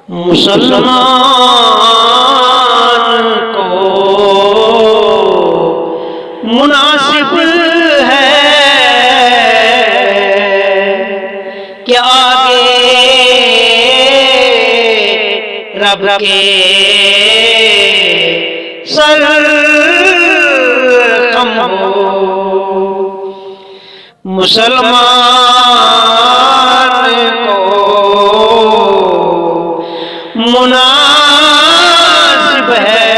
मुसलमान को मुनासिब है कि आगे रब के सर खम हो। मुसलमान को मुनासिब है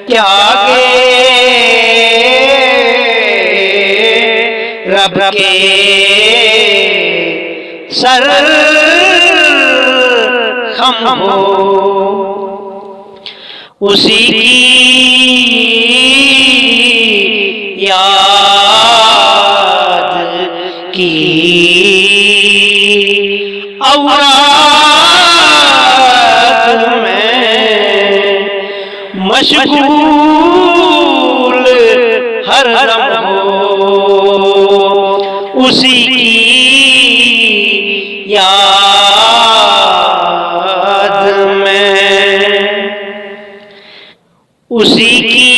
कि आगे रब के सर खम हो। उसी की याद की औरात में मशगूल हर दम हो। उसी की याद में उसी की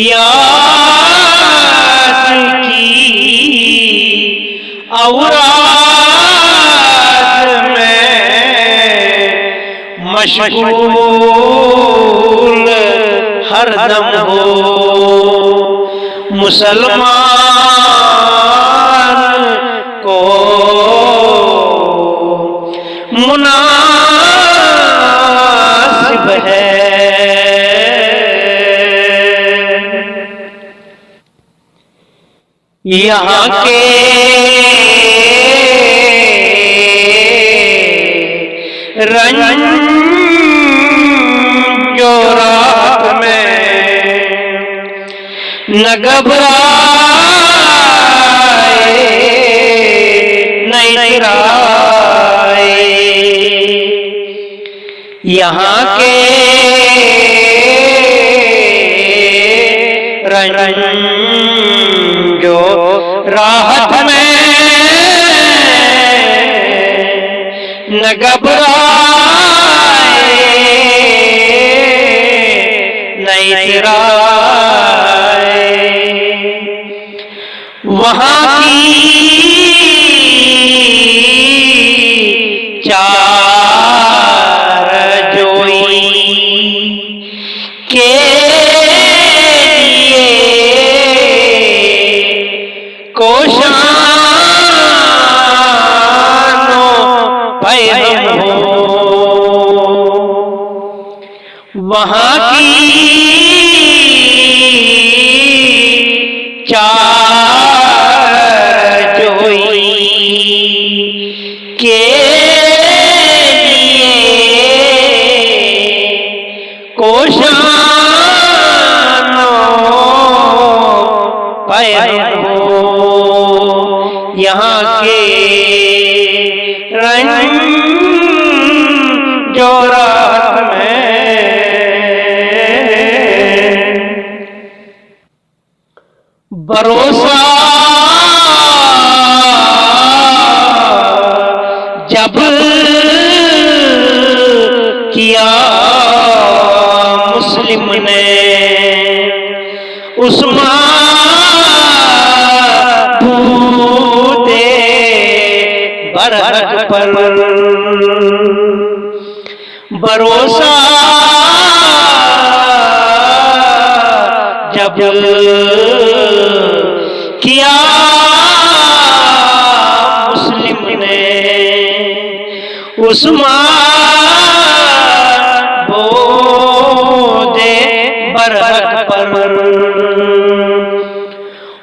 याद की औरात में मशगूल हर दम हो। मुसलमान को मुनासिब है। यहाँ के रंजो रात में न घबराए न इतराए। यहाँ के रंजो राहत में न घबराए न इतराए। वहाँ की चार जोई के लिए कोशानो पैम हो। वहाँ की चार जोई के लिए कोशानो पैम हो। यहाँ के रंजो रात में भरोसा जब किया मुस्लिम ने उस्मान बूते बरहक पर भरोसा जब किया मुस्लिम ने उस्मान बोदे बरहक पर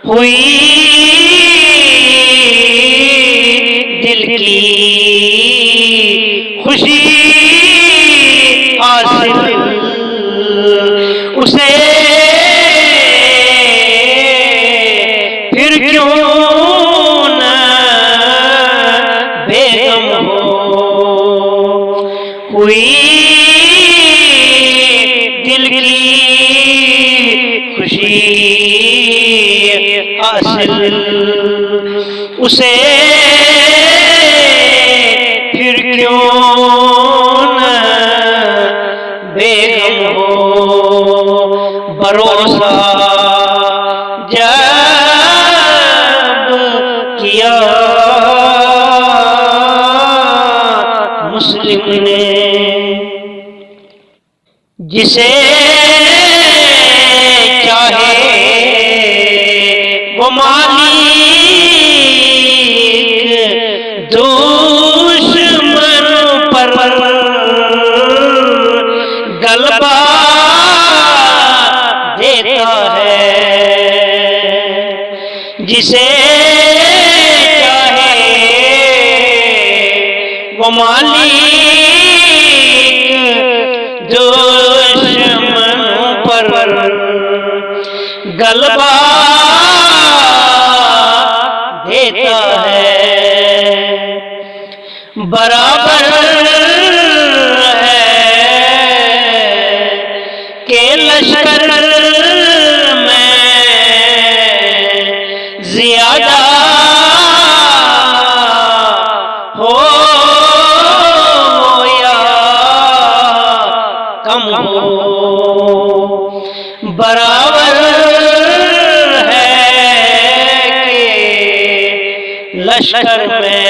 हुई दिल की खुशी हासिल उसे फिर क्यों न बेगम हो। हुई दिल की खुशी हासिल उसे फिर क्यों न बेगम हो भरोसा जब किया मुस्लिम ने। जिसे चाहे वो मालिक दुश्मन पर गलबा देता है। जिसे चाहे वो मालिक दुश्मन पर गलबा देता है। बराबर है के लश्कर में ज्यादा हो या कम हो, बराबर है कि लश्कर में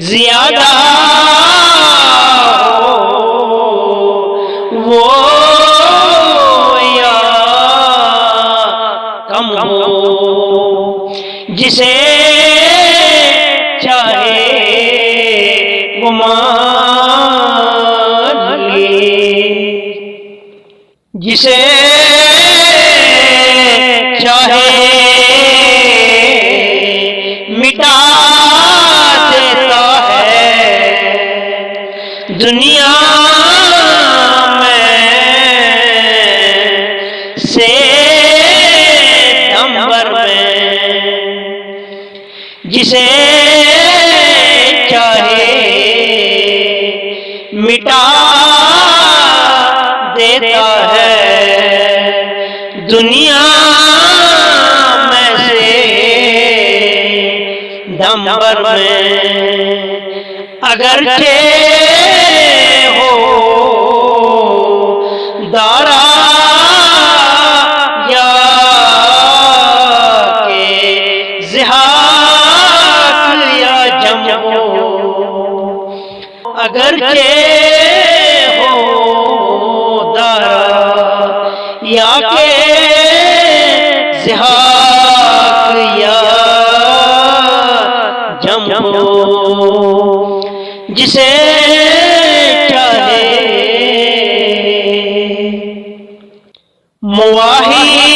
ज्यादा हो वो या कम हो। जिसे चाहे वो मान ले। जिसे चाहे मिटा देता है दुनिया में से नंबर में। जिसे चाहे मिटा देता है दुनिया में से नंबर में। अगरचे हो दारा या के जिहाद या जम हो, अगरचे हो दारा या के जिहाद या जम हो। जिसे चाहे मुवाहिद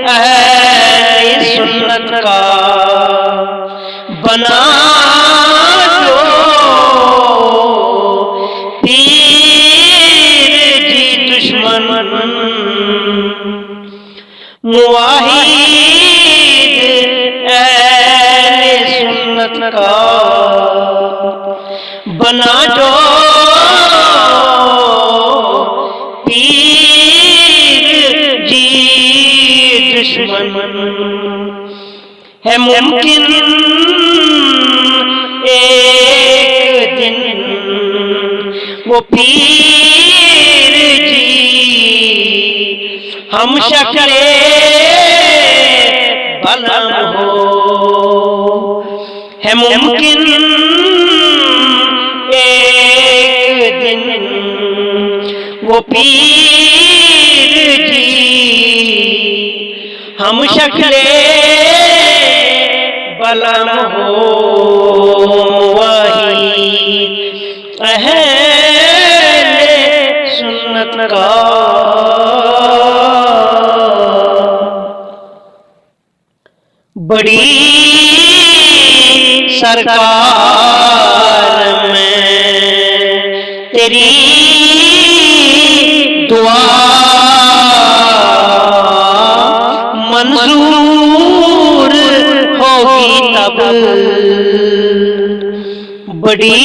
अहले सुन्नत का बना दो पीर जी दुश्मन। मुवाहिद अहले सुन्नत का बना दो पीर जी दुश्मन। है मुमकिन एक दिन वो पीर जी हम शक्ले बलम हो। है मुमकिन एक दिन वो पीर जी हम शक्ले बलम हो। वही अहले सुन्नत का बड़ी सरकार में तेरी दुआ मंजूर होगी तब। बड़ी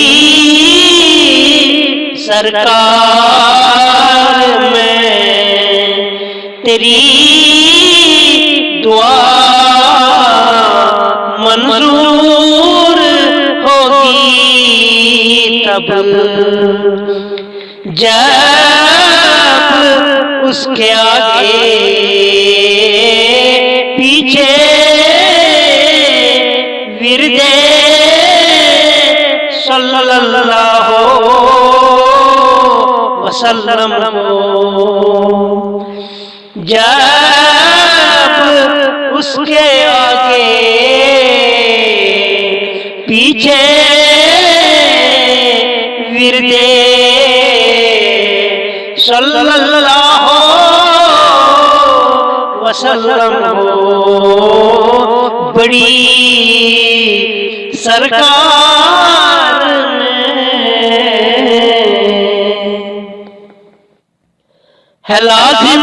सरकार में तेरी दुआ मंजूर होगी तब जब उसके आगे पीछे विरदे सल्लल्लाहु वसल्लम हो। जब उसके आगे पीछे विरदे सल्लल्लाहु वसल्लम हो। बड़ी सरकार है लाजिम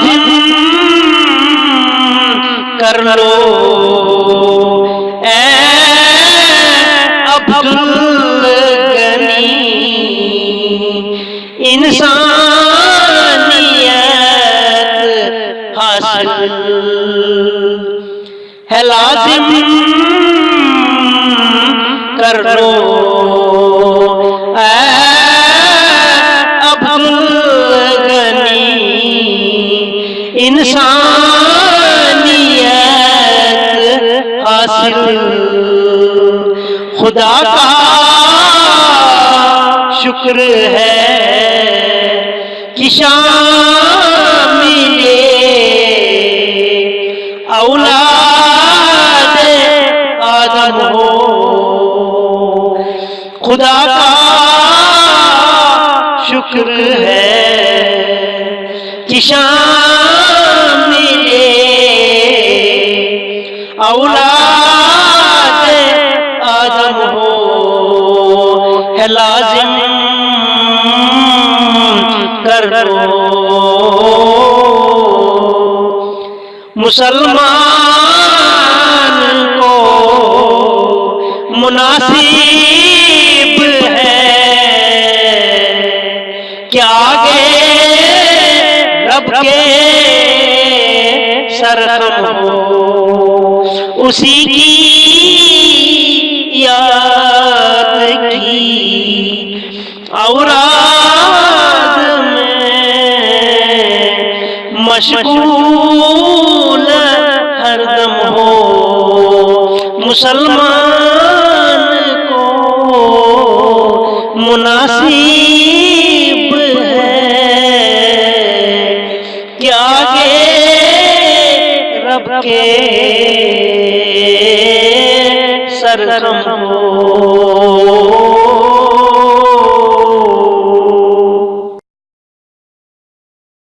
कर लो ऐ अब्दुल गनी इंसानियत हासिल है लाजिम कर लो ऐ अब्दुल गनी इंसानियत हासिल। खुदा का शुक्र है कि शामिले औलाद आदम हो। खुदा का शुक्र है कि शामिले औलाद आदम हो। है लाजिम कर लो मुसलमान को मुनासिब है क्या आगे रब के सरहम हो। उसी की याद की औराद में मशगूल हरदम हो। मुसलमान को मुनासिब है कि आगे रब के सरहम हो।